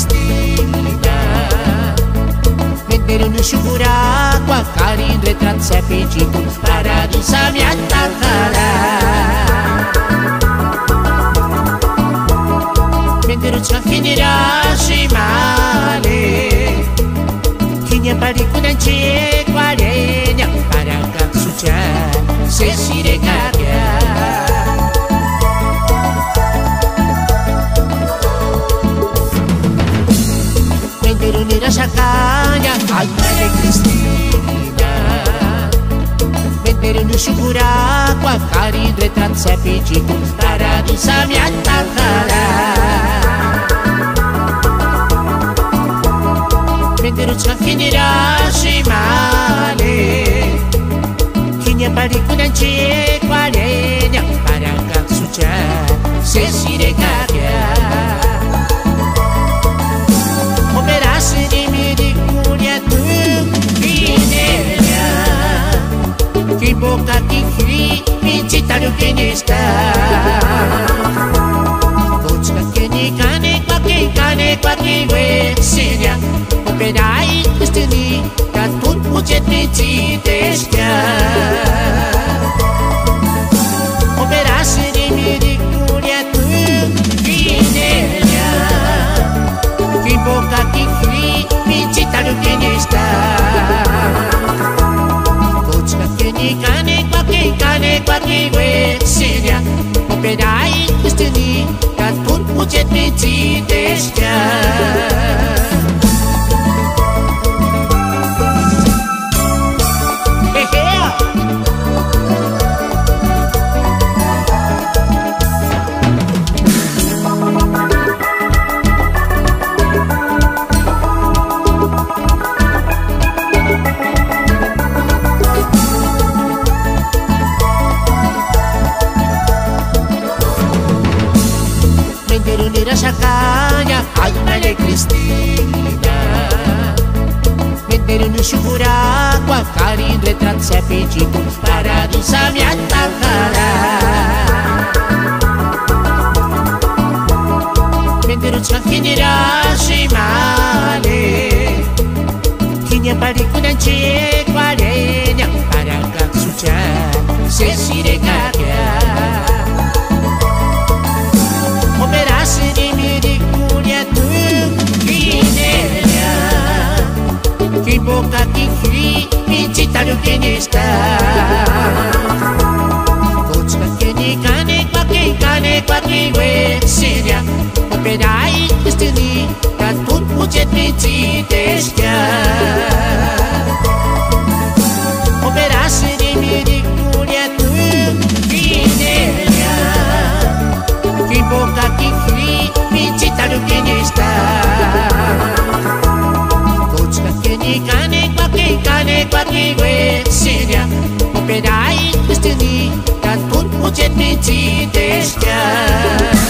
Cristina, mentre non sciupura qua cari in retrazza e piccito paradiso mi attaccherà. Mentre non ci finirà si male, chi ne parli con un c'è quale ne para cazzo c'è se si regalia. Pero ni la sacaña, ay madre Cristina, mentre non sciupura qua cari in retrazza e piccito paradiso mi attaccherà. Mentre non ci finirà si male, chi ne parli con un c'è quale ne para cazzo c'è se si regalia. Chi bocca chi cri, vincitario che ne sta. Bocca che ne cane, qua che vecina. Operai questi lì, da tutto buget mi ci destia. Operassi di mi di curia tu, vineria. Chi bocca chi cri, vincitario che ne sta. Cane qua che vecina, operai questi lì, da tutto buget mi ci destia. Mentre non era sacaña, ay madre Cristina, mentre non sciupura qua cari in retrazza e piccito paradiso mi attaccherà. Mentre non ci finirà si male, chi ne parli con un c'è quale ne para cazzo c'è se si regalia. Operassi di mi di curia tu, vineria. Chi bocca chi cri, vincitario che ne sta. Bocca che ne cane, qua che vecina. Operai questi lì, da tutto buget mi ci destia. Operassi di mi di curia tu, vineria. Chi bocca chi cri, vincitario che ne sta. Bocca che ne cane, qua che vecina. Operai questi lì, da tutto buget mi ci destia.